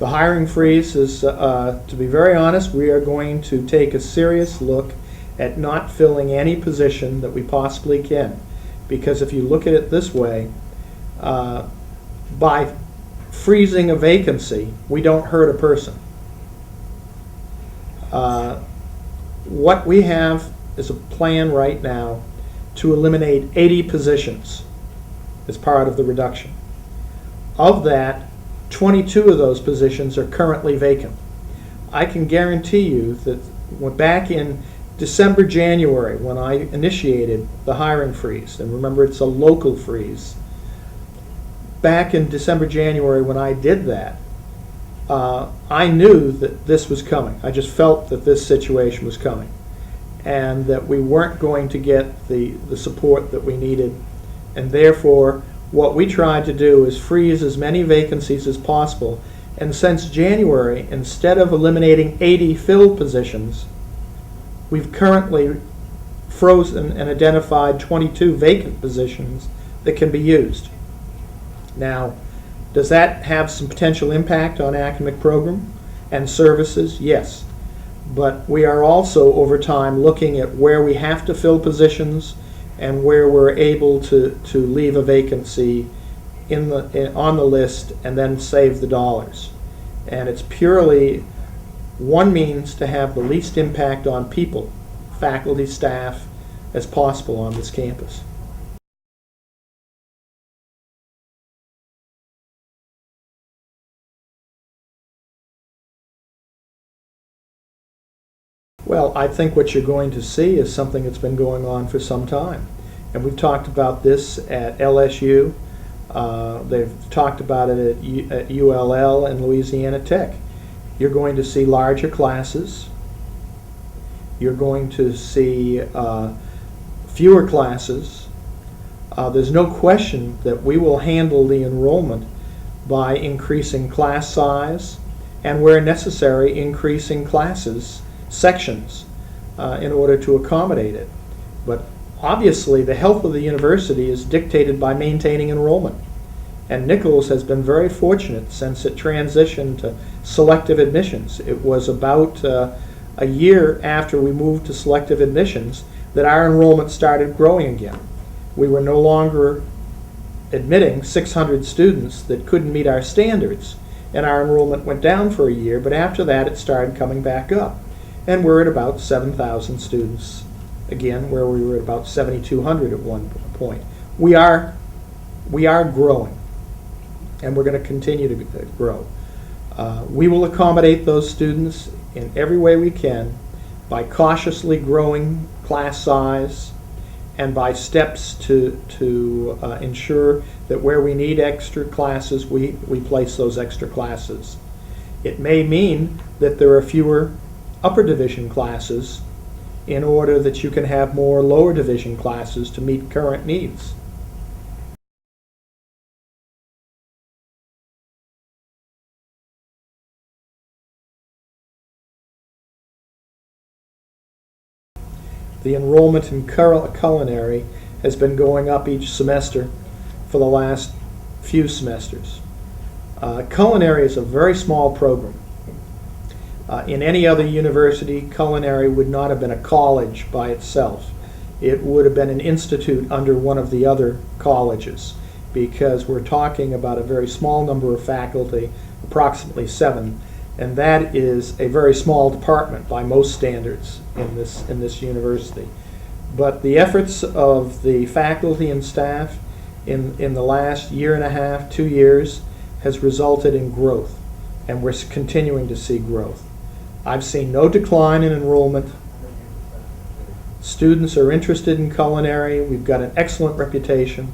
The hiring freeze is, to be very honest, we are going to take a serious look at not filling any position that we possibly can. Because if you look at it this way, by freezing a vacancy, we don't hurt a person. What we have is a plan right now to eliminate 80 positions as part of the reduction. Of that, 22 of those positions are currently vacant. I can guarantee you that back in December, January, when I initiated the hiring freeze, and remember it's a local freeze, back in December, January when I did that, I knew that this was coming. I just felt that this situation was coming and that we weren't going to get the support that we needed, and therefore what we tried to do is freeze as many vacancies as possible. And since January, instead of eliminating 80 filled positions, we've currently frozen and identified 22 vacant positions that can be used. Now, does that have some potential impact on academic program and services? Yes. But we are also, over time, looking at where we have to fill positions and where we're able to leave a vacancy on the list and then save the dollars. And it's purely one means to have the least impact on people, faculty, staff, as possible on this campus. Well, I think what you're going to see is something that's been going on for some time. And we've talked about this at LSU. They've talked about it at ULL and Louisiana Tech. You're going to see larger classes. You're going to see fewer classes. There's no question that we will handle the enrollment by increasing class size and, where necessary, increasing classes, sections, in order to accommodate it. But obviously the health of the university is dictated by maintaining enrollment. And Nicholls has been very fortunate since it transitioned to selective admissions. It was about a year after we moved to selective admissions that our enrollment started growing again. We were no longer admitting 600 students that couldn't meet our standards, and our enrollment went down for a year, but after that it started coming back up. And we're at about 7,000 students again, where we were at about 7,200 at one point. We are growing, and we're going to continue to grow. We will accommodate those students in every way we can by cautiously growing class size and by steps to ensure that where we need extra classes, we place those extra classes. It may mean that there are fewer upper division classes in order that you can have more lower division classes to meet current needs. The enrollment in culinary has been going up each semester for the last few semesters. Culinary is a very small program. In any other university, culinary would not have been a college by itself. It would have been an institute under one of the other colleges, because we're talking about a very small number of faculty, approximately 7, and that is a very small department by most standards in this university. But the efforts of the faculty and staff in the last year and a half, 2 years, has resulted in growth, and we're continuing to see growth. I've seen no decline in enrollment. Students are interested in culinary. We've got an excellent reputation.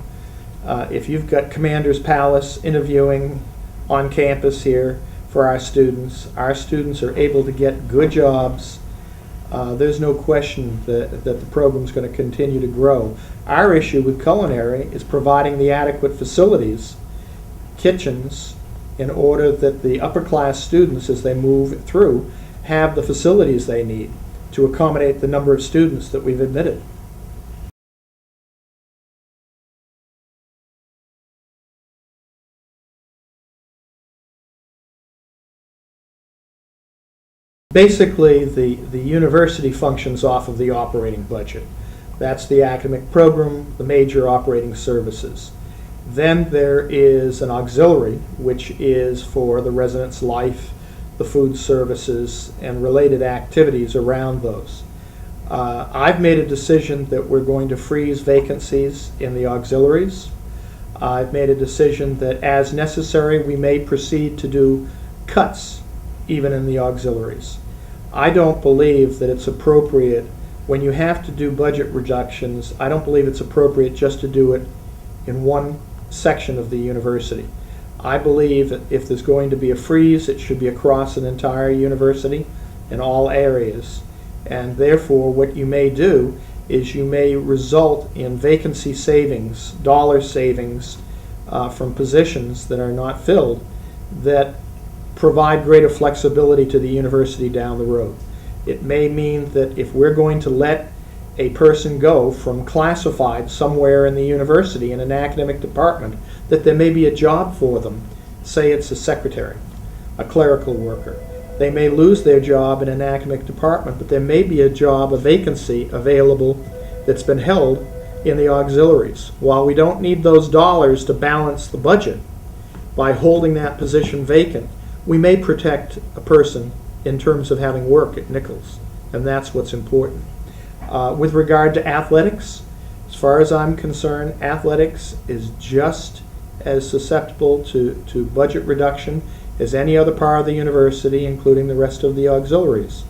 If you've got Commander's Palace interviewing on campus here for our students are able to get good jobs. There's no question that the program's going to continue to grow. Our issue with culinary is providing the adequate facilities, kitchens, in order that the upper class students, as they move through, have the facilities they need to accommodate the number of students that we've admitted. Basically, the university functions off of the operating budget. That's the academic program, the major operating services. Then there is an auxiliary, which is for the residence life, the food services, and related activities around those. I've made a decision that we're going to freeze vacancies in the auxiliaries. I've made a decision that as necessary we may proceed to do cuts even in the auxiliaries. I don't believe that it's appropriate when you have to do budget reductions. I don't believe it's appropriate just to do it in one section of the university. I believe that if there's going to be a freeze, it should be across an entire university in all areas. And therefore, what you may do is you may result in vacancy savings, dollar savings from positions that are not filled that provide greater flexibility to the university down the road. It may mean that if we're going to let a person go from classified somewhere in the university in an academic department, that there may be a job for them. Say it's a secretary, a clerical worker. They may lose their job in an academic department, but there may be a job, a vacancy available that's been held in the auxiliaries. While we don't need those dollars to balance the budget, by holding that position vacant, we may protect a person in terms of having work at Nicholls, and that's what's important. With regard to athletics, as far as I'm concerned, athletics is just as susceptible to budget reduction as any other part of the university, including the rest of the auxiliaries.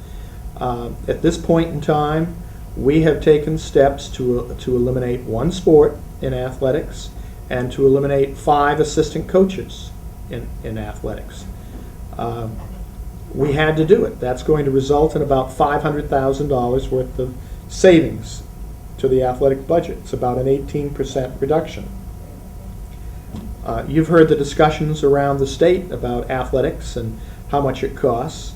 At this point in time, we have taken steps to eliminate one sport in athletics and to eliminate 5 assistant coaches in athletics. We had to do it. That's going to result in about $500,000 worth of savings to the athletic budget. It's about an 18% reduction. You've heard the discussions around the state about athletics and how much it costs.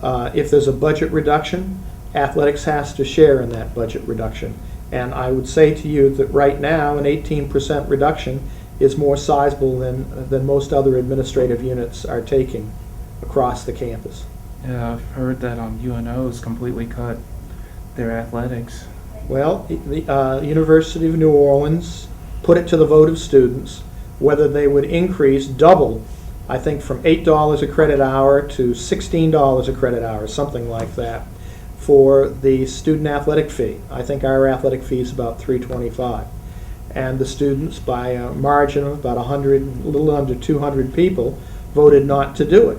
If there's a budget reduction, athletics has to share in that budget reduction. And I would say to you that right now an 18% reduction is more sizable than most other administrative units are taking across the campus. Yeah, I've heard that UNO's completely cut their athletics. Well, the University of New Orleans put it to the vote of students whether they would increase double, I think from $8 a credit hour to $16 a credit hour, something like that, for the student athletic fee. I think our athletic fee is about $325. And the students, by a margin of about 100, a little under 200 people, voted not to do it.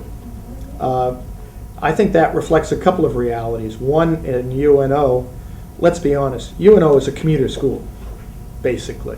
I think that reflects a couple of realities. One, in UNO, let's be honest, UNO is a commuter school, basically.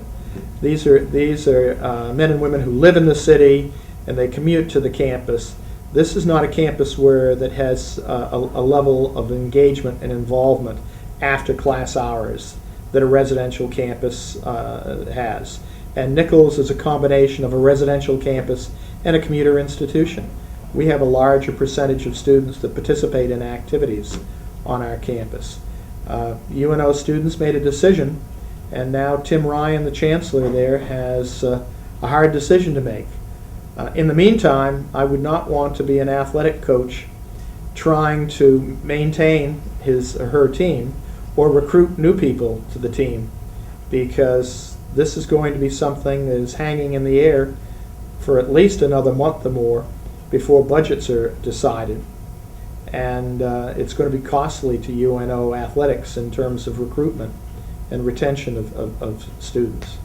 These are men and women who live in the city and they commute to the campus. This is not a campus that has a level of engagement and involvement after class hours that a residential campus has. And Nicholls is a combination of a residential campus and a commuter institution. We have a larger percentage of students that participate in activities on our campus. UNO students made a decision, and now Tim Ryan, the chancellor there, has a hard decision to make. In the meantime, I would not want to be an athletic coach trying to maintain his or her team or recruit new people to the team, because this is going to be something that is hanging in the air for at least another month or more before budgets are decided. And it's going to be costly to UNO athletics in terms of recruitment and retention of students.